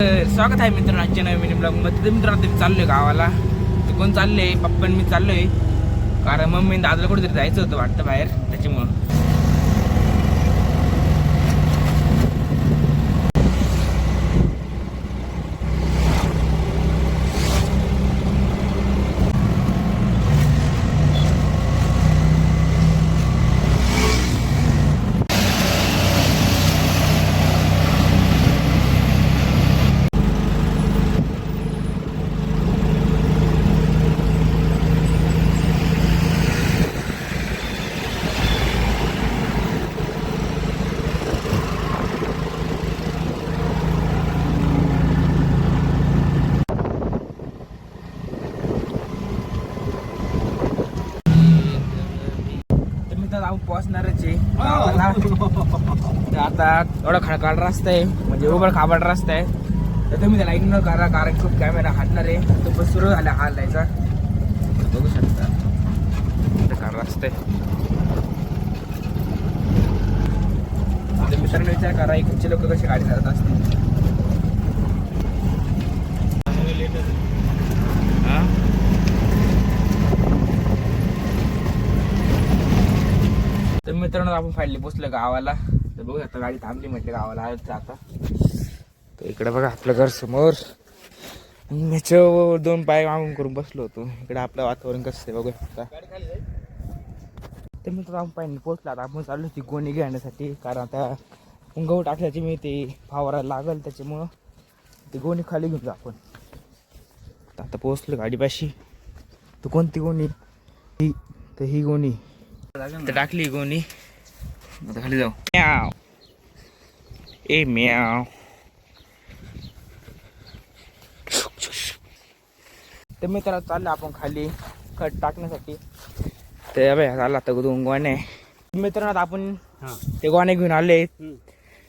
स्वागत आहे मित्रांनो आजच्या नवीन ब्लॉग मध्ये. मित्रांनो तुम्ही चाललोय गावाला. ते कोण चालले? पप्पा मी चाललोय कारण मम्मी दादाला कुठेतरी जायचं होतं वाटतं बाहेर, त्याच्यामुळं. आपण पोहोचणारच आहे गावाला. तर आता एवढा खडकाळ रस्ता आहे, म्हणजे उघड खाबड रस्ता आहे, तर तुम्ही त्याला इग्नोर करा कारण खूप कॅमेरा हाटणार आहे. तो बस सुरू झाला हालायचा, बघू शकता खडकाळ रस्ता आहे. तर मित्रांनो विचार करा इकडचे लोक कशी गाडी चालत असतील. तर मित्रांनो आपण फायनली पोचलो गावाला. तर बघू आता गाडी थांबली म्हटलं गावाला आलं आता. तर इकडे बघा आपलं घर समोर, ह्याच्यावर दोन पाय मागून करून बसलो होतो. इकडे आपलं वातावरण कसं आहे बघू शकता. तर मित्रांनो आपण फायनली पोचलो. आता आपण चाललो ती गोणी घेण्यासाठी, कारण आता गहू टाकल्याची मी ते फावरायला लागल, त्याच्यामुळं ती गोणी खाली घेऊन जा आपण. तर आता पोचलो गाडीपाशी. तर कोणती गोणी? ही. तर ही गोणी तर टाकली गोणी. आता खाली जाऊ. म्याव ए म्याव. तर मित्रांनो चाललं आपण खाली खत टाकण्यासाठी. ते बघा झाला आता दोन गोण्या. मित्रांनो आपण ते गोण्या घेऊन आले.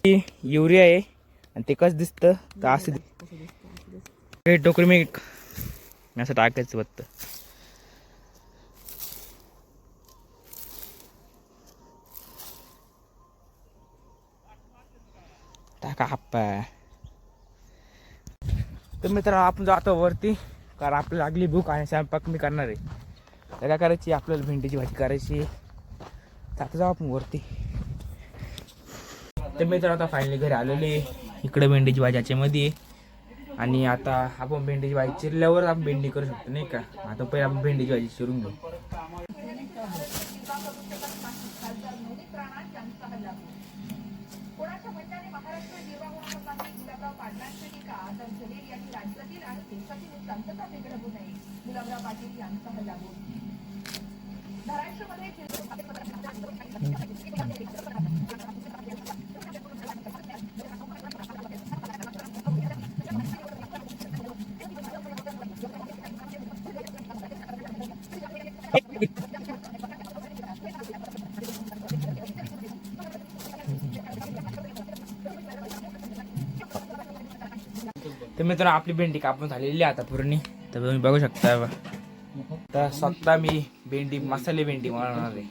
युरिया आहे आणि ते कसं दिसतं तर असं टोकरी मी असं टाकायचं फक्त. टाका हप्पा. तर मित्रांनो आपण जातो वरती, कारण आपल्याला लागली भूक आणि स्वयंपाक मी करणार आहे. तर काय करायची आपल्याला भेंडीची भाजी करायची. तर आता जाऊ आपण वरती. तर मित्रांनो आता फायनली घरी आलेले. इकडे भेंडीची भाजी याच्यामध्ये, आणि आता आपण भेंडीची भाजी चिरल्यावर आपण भेंडी करू शकतो नाही का. आता पहिले आपण भेंडीची भाजी चिरून घेऊ. तर मित्रांनो आपली भेंडी कापून झालेली आता पूर्ण. तर तुम्ही बघू शकता. तर स्वतः मी भेंडी मसाले भेंडी बनवणार आहे.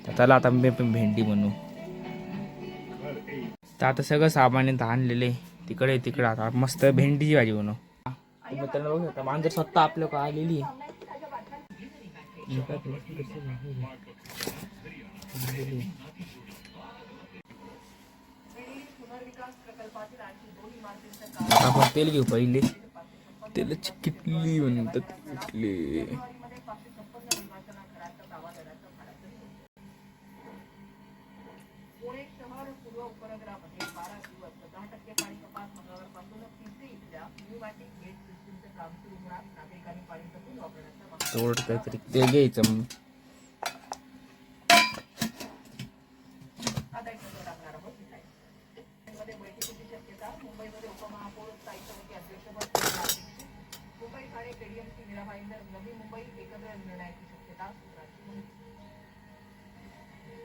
तर चला आता मी पण भेंडी बनवू. तर आता सगळं सामान आणलेले तिकडे आता मस्त भेंडीची भाजी बनवू. मित्रांनो बघू शकता मांजर स्वतः आपल्या का आलेली. आता आपण तेल घेऊ पहिले. तेलाची किटली म्हणतात किटली. थोडं काहीतरी तेल घ्यायचं.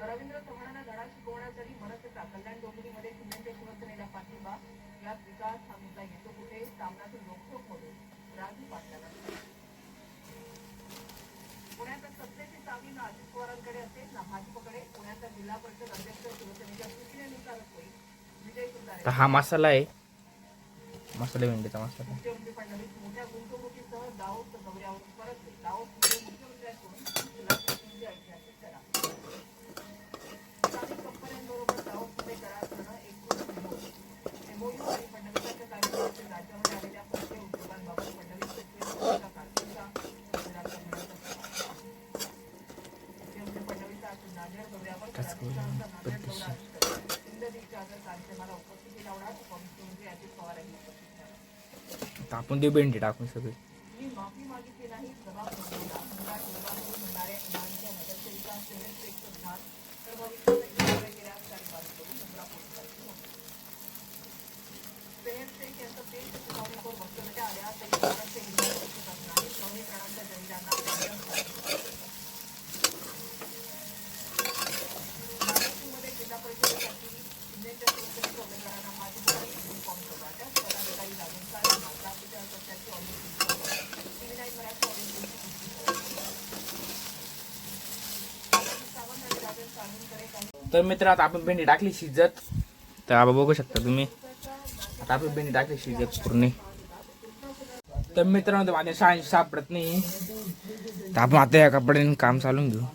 रवींद्र चव्हाणांना धडा शिकवण्यासाठी मनसेचा कल्याण डोंबिवलीमध्ये शिंदेच्या शिवसेनेला पाठिंबा. यात विकास हा मुद्दा येतो कुठे? सामनातून रोखोक मधून राजू पाटलांना. पुण्यात सत्तेची चावी ना अजित पवारांकडे असेल ना भाजपकडे. पुण्याचा जिल्हा परिषद अध्यक्ष शिवसेनेच्या सूचनेनुसारच होईल. विजय सुतारे हा मसाला आहे. मसाला भेंडीचा मसाला. मुख्यमंत्री फडणवीस मोठ्या गुंतवणुकीसह दावोस दौऱ्यावरून परतले. दावोस मुख्यमंत्र्यांकडून मुलाखतींची ऐतिहासिक करा. स्थानिक कंपन्यांबरोबर दावोसमध्ये करार करणं एकूण MOU आणि फडणवीसांच्या कार्यकाळातील राज्यामध्ये आलेल्या कोणत्या उद्योगांबाबत फडणवीस शेतकरी कारखान्याचा गुजरातचा मुख्यमंत्री फडणवीस आज नांदेड दौऱ्यावर नांदेड दौरा इंद्रदीपच्या कार्यक्रमाला उपस्थिती लावणार. उपमुख्यमंत्री अजित पवार यांनी उपस्थित राहणार. आपण ते भेंडी टाकून सगळे. मी माफी मागितली नाही, जबाब नोंदवला. मुलात मुलगाकडून म्हणणाऱ्या इमानच्या नगरसेविका शहरपेक्षा ज्ञान तर भविष्यात गेल्यास कार्यवाही करून मुंब्रा पोलिसांची नोंद. शहर शेख यांचं पेट सुनावणीवर वक्तव्य आल्या तरी महाराष्ट्र हिंदू पक्षात नाही. शहरीकरणाच्या जहिरांना नागपूरमध्ये जिल्हा परिषदेसाठी सिग्नेचर शिवसेनेच्या उमेदवारांना पाठिंबा युनिफॉर्म सोडवायचा. पदाधिकारी लागून काय मात्राच्या सत्याची ऑलिम्पिक TV9 मराठी ऑलिम्पिकची सावंत आणि राजन साळुंखे काही. तर मित्र आता आपण भेंडी टाकली शिजत. तर आपण बघू शकता तुम्ही, आता आपण भेंडी टाकली शिजत पूर्ण. तर मित्रांनो माझ्या शाळेत सापडत नाही, तर आपण आता या कपड्याने काम चालून घेऊ.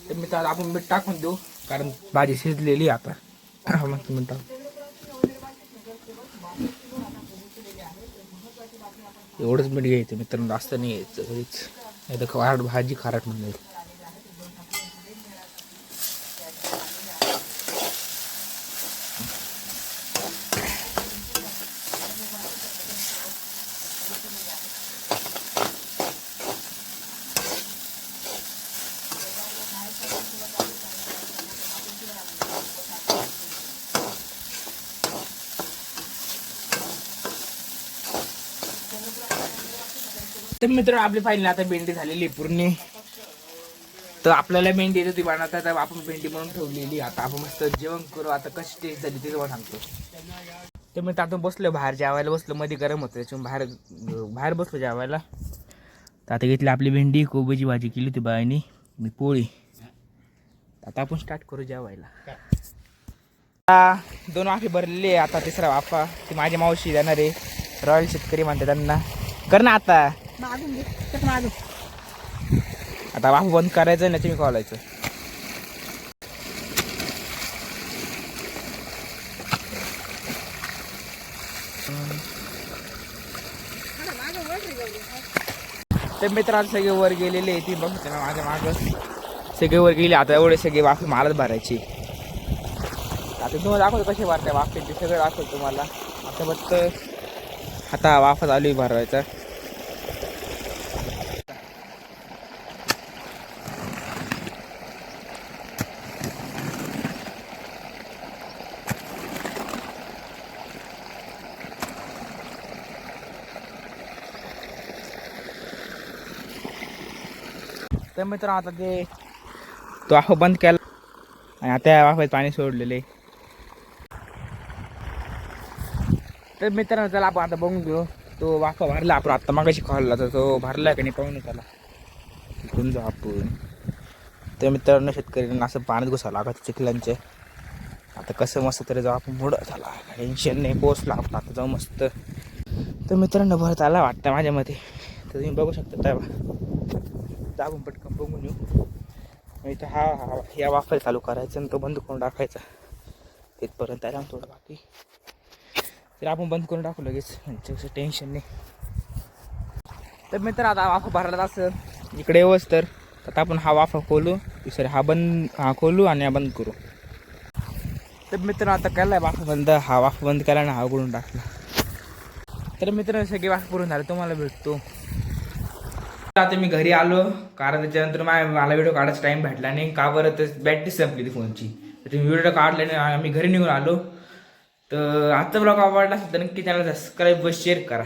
तर मित्र आता आपण मीठ टाकून देऊ, कारण भाजी शिजलेली आता. मस्त मीठ टाकू. एवढंच मीठ घ्यायचं मित्रांनो, जास्त नाही घ्यायचं घरीच, नाही तर भाजी खारट म्हणून. तर मित्र आपली फायनल आता भेंडी झालेली पूर्ण. तर आपल्याला भेंडी येत होती बनवता, तर आपण भेंडी बनवून ठेवलेली. आता आपण मस्त जेवण करू. आता कशी टेस्ट झाली ते तुम्हाला सांगतो. तर मी आता बसलो बाहेर जेवायला, बसलो मध्ये गरम होतं त्याच्यामुळे बाहेर बसलो जेवायला. तर आता घेतली आपली भेंडी, कोबीची भाजी केली होती बाईनी, मी पोळी. आता आपण स्टार्ट करू जेवायला. 2 वाफे भरलेले, आता 3रा वाफा ती माझी मावशी देणार आहे. रॉयल शेतकरी म्हणते त्यांना. कर ना आता. आता वाफ बंद करायचं नाही, तुम्ही खोलायचं. तर मित्रांनो सगळे वर गेलेले, ती बघते ना माझ्या मागं सगळे वर गेले. आता एवढे सगळे वाफे मलाच भरायची. आता तुम्हाला दाखवतो कसे भरते वाफे, ते सगळं दाखवतो तुम्हाला. आता फक्त आता वाफा चालू भरवायचा. तर मित्र आता ते तो वाफा बंद केला आणि आता या वाफेत पाणी सोडलेले. तर मित्रांनो चला आपण आता बघून घेऊ तो वाफा भरला. आपण आत्ता मागाशी खाल्ला तर तो भरला की नाही पाहून त्याला घेऊन जाऊ आपण. तर मित्रांनो शेतकऱ्यांना असं पाण्यात घुसावं लागत चिखलांचे. आता कसं मस्त तरी जाऊ आपण पुढं झाला, टेन्शन नाही, पोचला आपण आता जाऊ मस्त. तर मित्रांनो भरत आला वाटतं माझ्या मध्ये. तर तुम्ही बघू शकता तेव्हा आपण पटकन बघून येऊ. इथं हा या वाफाला चालू करायचं आणि तो बंद करून टाकायचा तिथपर्यंत आराम थोडं बाकी. तर आपण बंद करून टाकू लगेच, म्हणजे टेन्शन नाही. तर मित्र आता वाफा भरला असं इकडे येऊच. तर आता आपण हा वाफा खोलू, सॉरी हा खोलू आणि हा बंद करू. तर मित्र आता केला वाफा बंद, हा वाफा बंद केला आणि हा उघडून टाकला. तर मित्र सगळे वाफा करून झाले, तुम्हाला भेटतो आता मी घरी आलो कारण त्याच्यानंतर मला व्हिडिओ काढायचा टाइम भेटला नाही का बरं तर बॅटरी संपली ती फोनची. तर तुम्ही व्हिडिओ काढले नाही आम्ही घरी निघून आलो. तर आजचा ब्लॉग आवडला असेल तर नक्की चॅनल सबस्क्राईब व शेअर करा.